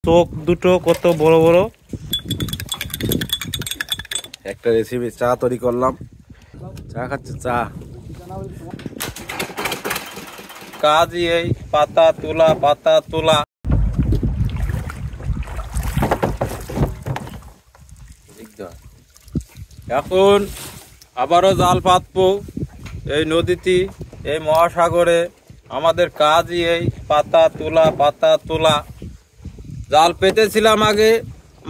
চোখ দুটো কত বড় বড়। একটা রেসিপি চা তৈরি করলাম, চা খাচ্ছে, চা কাজই এই পাতা তোলা, পাতা তোলা। এখন আবারও জাল পাতবো এই নদীতে, এই মহাসাগরে। আমাদের কাজই এই পাতা তোলা, পাতা তোলা। জাল পেতেছিলাম আগে,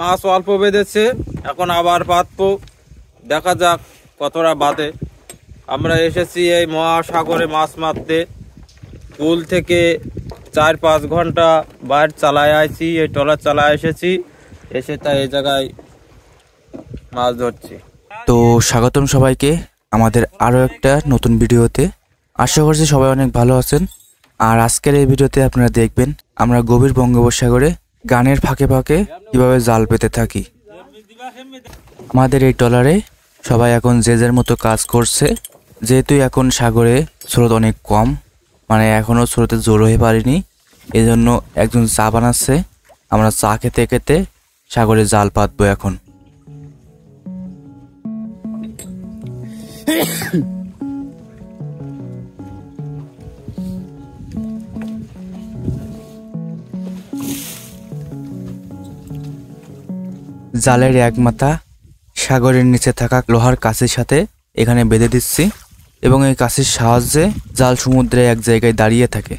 মাছ অল্প বেঁধেছে, এখন আবার পাতবো, দেখা যাক কতটা বাঁধে। আমরা এসেছি এই মহাসাগরে মাছ মারতে। পুল থেকে 4-5 ঘন্টা বাইরে চালায় আইছি, এই ট্রলার চালায় এসেছি, এসে তাই এই জায়গায় মাছ ধরছি। তো স্বাগতম সবাইকে আমাদের আরও একটা নতুন ভিডিওতে। আশা করছি সবাই অনেক ভালো আছেন। আর আজকের এই ভিডিওতে আপনারা দেখবেন আমরা গভীর বঙ্গোপসাগরে গানের ফাঁকে ফাঁকে কীভাবে জাল পেতে থাকি। আমাদের এই ট্রলারে সবাই এখন যে যার মতো কাজ করছে, যেহেতু এখন সাগরে স্রোত অনেক কম, মানে এখনও স্রোতে জোর হয়ে পারিনি, এই জন্য একজন চা বানাচ্ছে। আমরা চা খেতে খেতে সাগরে জাল পাতবো এখন। জালের এক মাথা সাগরের নিচে থাকা লোহার কাছির সাথে এখানে বেঁধে দিচ্ছি এবং এই কাছির সাহায্যে জাল সমুদ্রে এক জায়গায় দাঁড়িয়ে থাকে।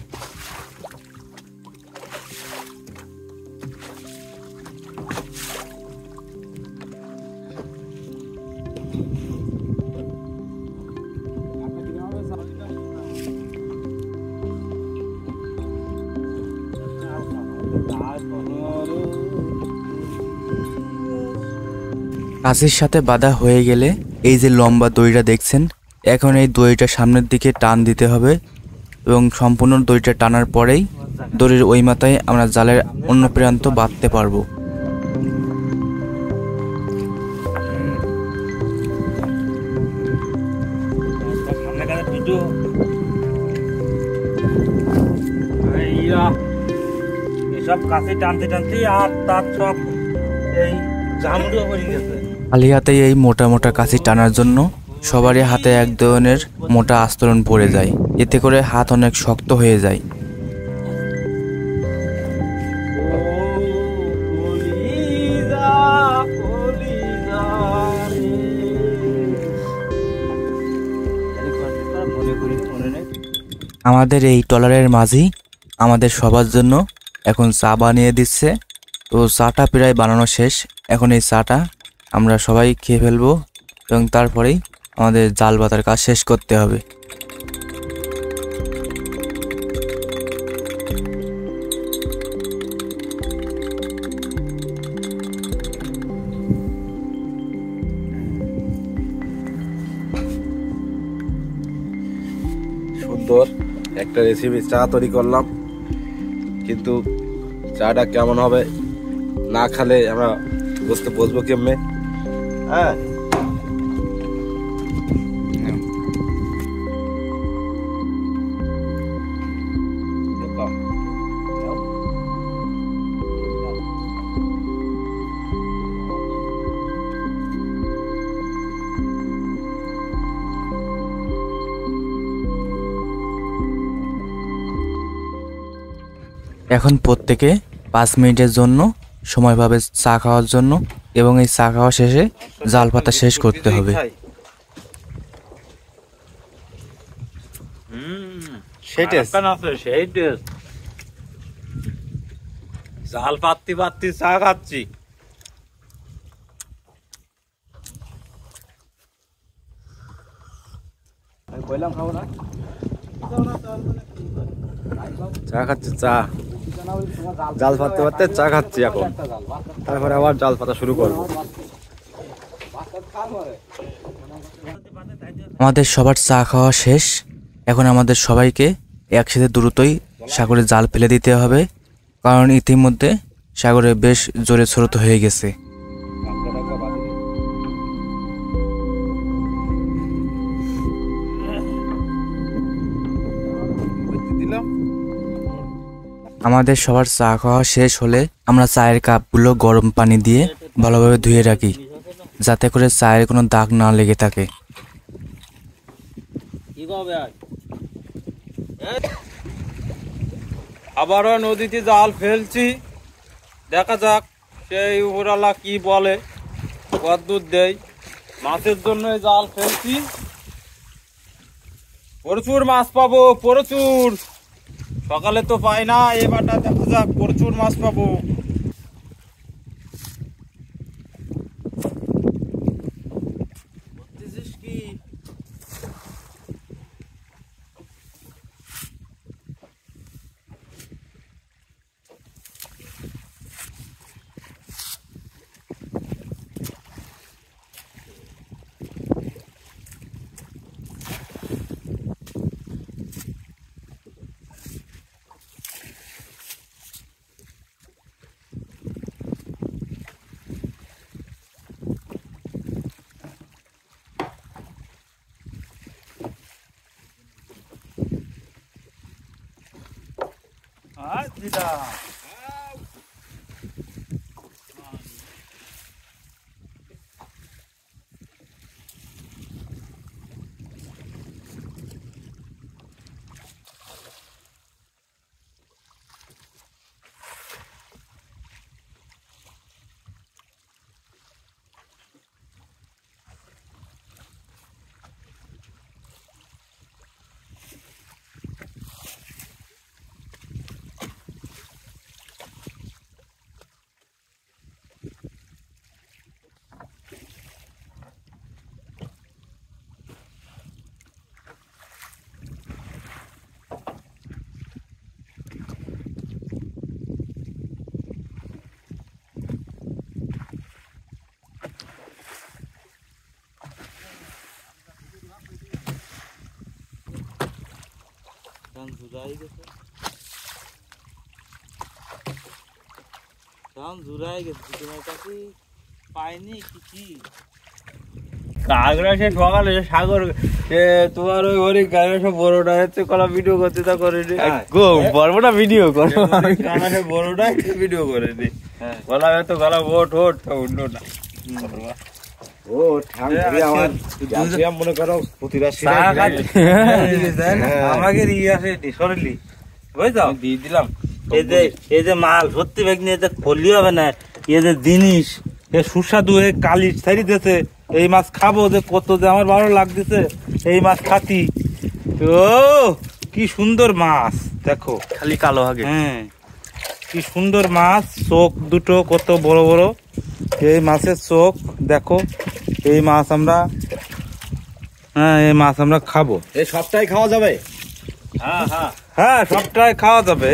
কাছির সাথে বাঁধা হয়ে গেলে এই যে লম্বা দড়িটা দেখছেন, এখন এই দড়িটা সামনের দিকে টান দিতে হবে এবং সম্পূর্ণ দড়িটা টানার পরেই দড়ির ওই মাথায় আমরা জালের অন্য প্রান্ত বাঁধতে পারবো। এসব কাছে টানতে টানতে আর তার সব এই জামড়ো হয়ে গেছে। খালি হাতে এই মোটা মোটা কাছি টানার জন্য সবারই হাতে এক ধরনের মোটা আস্তরণ পড়ে যায়, এতে করে হাত অনেক শক্ত হয়ে যায়। আমাদের এই ট্রলারের মাঝি আমাদের সবার জন্য এখন চা বানিয়ে দিচ্ছে। তো চাটা প্রায় বানানো শেষ, এখন এই চাটা আমরা সবাই খেয়ে ফেলবো এবং তারপরেই আমাদের জাল পাতার কাজ শেষ করতে হবে। সুন্দর একটা রেসিপি চা তৈরি করলাম, কিন্তু চাটা কেমন হবে না খেলে আমরা বসবো কেমনে। হ্যাঁ, এখন প্রত্যেকে 5 মিনিটের জন্য সময় পাবে চা খাওয়ার জন্য এবং এই চা খাওয়া শেষে জাল পাতা শেষ করতে হবে। জাল পাততে পাততে চা খাচ্ছি। চা খাচ্ছি, চা জাল পাততে পাততে চা খাচ্ছি এখন, তারপরে আবার জাল পাতা শুরু করবো। আমাদের সবার চা খাওয়া শেষ, এখন আমাদের সবাইকে একসাথে দ্রুতই সাগরে জাল ফেলে দিতে হবে, কারণ ইতিমধ্যে সাগরে বেশ জোরে স্রোত হয়ে গেছে। আমাদের সবার চা খাওয়া শেষ হলে আমরা চায়ের কাপগুলো গরম পানি দিয়ে ভালোভাবে ধুয়ে রাখি, যাতে করে চায়ের কোনো দাগ না লেগে থাকে। আবারও নদীতে জাল ফেলছি, দেখা যাক সেই উপরালা কি বলে, কদ্দূর দেয়। মাছের জন্য জাল ফেলছি, প্রচুর মাছ পাবো, প্রচুর। সকালে তো পাই না, এবারটা দেখা যাক প্রচুর মাছ পাবো। কি দিদা পাইনি কি কাগড়া সে সকালে সাগর তোমার ওই ওরে গায়ে সব বড়টা হচ্ছে কলা ভিডিও করতে তা করে গো বড়টা ভিডিও করো কানাসে বড়টা ভিডিও করে দি গলা হয়তো গলা ওঠ ওঠ উঠলো না ও ঠাং ধরে আমার যাম মনে করো প্রতিটা আমাকে ই আছে সরলি বুঝছো দিয়ে দিলাম। এই যে মাল সত্যি বেগনি এতে খলি হবে না, এই যে জিনিস এ সুস্বাদু কালি ছাড়ি দিতেছে। এই মাছ খাবো যে কত যে আমার ভালো লাগতেছে, এই মাছ খাতি। ও কি সুন্দর মাছ দেখো, খালি কালো আগে। হ্যাঁ কি সুন্দর মাছ, চোখ দুটো কত বড় বড়। এই মাছের চোখ দেখো, এই মাছ আমরা এই মাছ আমরা খাবো। এই সবটাই খাওয়া যাবে? হ্যাঁ সবটাই খাওয়া যাবে।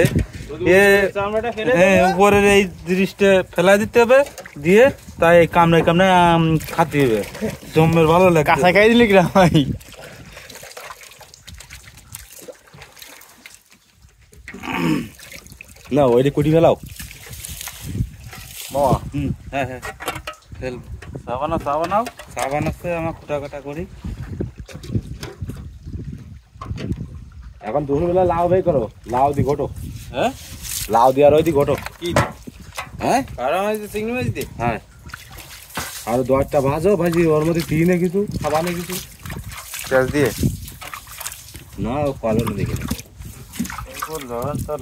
উপরের এই জিনিসটা ফেলা দিতে হবে, দিয়ে তাই এই কামড়ে কামড়ে খাতে হবে, জমের ভালো লাগে। কাঁচা খাই দিলি কিনা ভাই? না ওইটা কুটি ফেলাও বাবা। হ্যাঁ হ্যাঁ ফেল। সাবান আছে আমার কুটা কাটা করি। এখন দুপুরবেলা লাউ বের করো, লাউ দি ঘটো। হ্যাঁ লাউ দিয়ে আর ওই দি ঘটো। কি হ্যাঁ কারণ চিংড়ি মাছ দি। হ্যাঁ আর দশটা ভাজো, ভাজি ওর মধ্যে দিই না কিছু, খাবানে কিছু পেঁয়াজ দিয়ে না পালন দেখে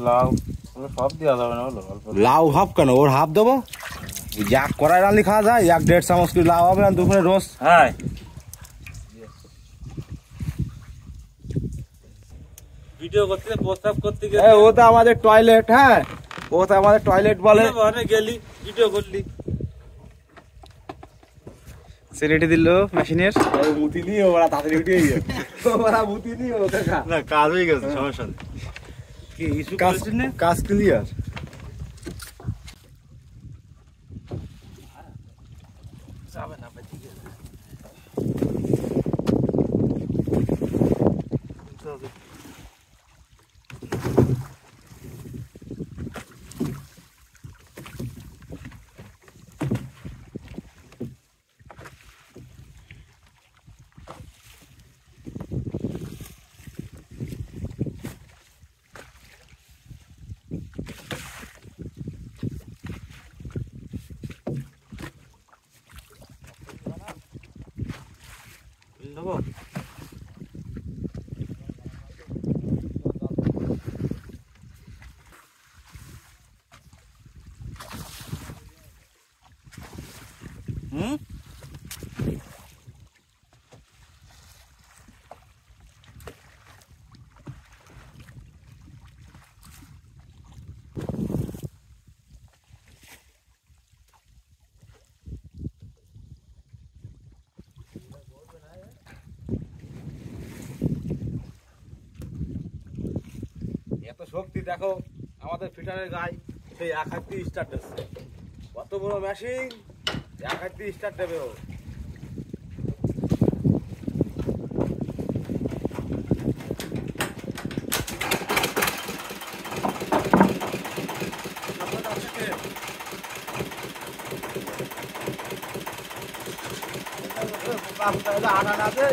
লাউ সব দেওয়া যাবে না। লাউ হাফ কেন, ওর হাফ দেবো। এক কড়াই রান্নি খাওয়া যায়, 1-1.5 চামচ করে লাউ হবে না দুপুরে রোজ। হ্যাঁ ভিডিও করতে প্রস্তাব করতে গেলে ও তো আমাদের টয়লেট। হ্যাঁ ও তো আমাদের টয়লেট বলে। গেলি ভিডিও করলি সিলেটি দিল মেশিনের মুতি নিয়ে ওরা তাড়াতাড়ি উঠে গিয়ে ওরা মুতি নিয়ে ওটা না কাজ হয়ে গেছে, সমস্যা নেই। কি ইস্যু করছিস না? কাজ ক্লিয়ার। যাবে না ভাই, ঠিক আছে। নেবো হুম এত শক্তি দেখো আমাদের ফিটারের গায়ে সেই এক হাত দিয়ে স্টার্ট দিচ্ছে কত বড় মেশিন এক হাত দিয়ে স্টার্ট দেবে ও আটা না দে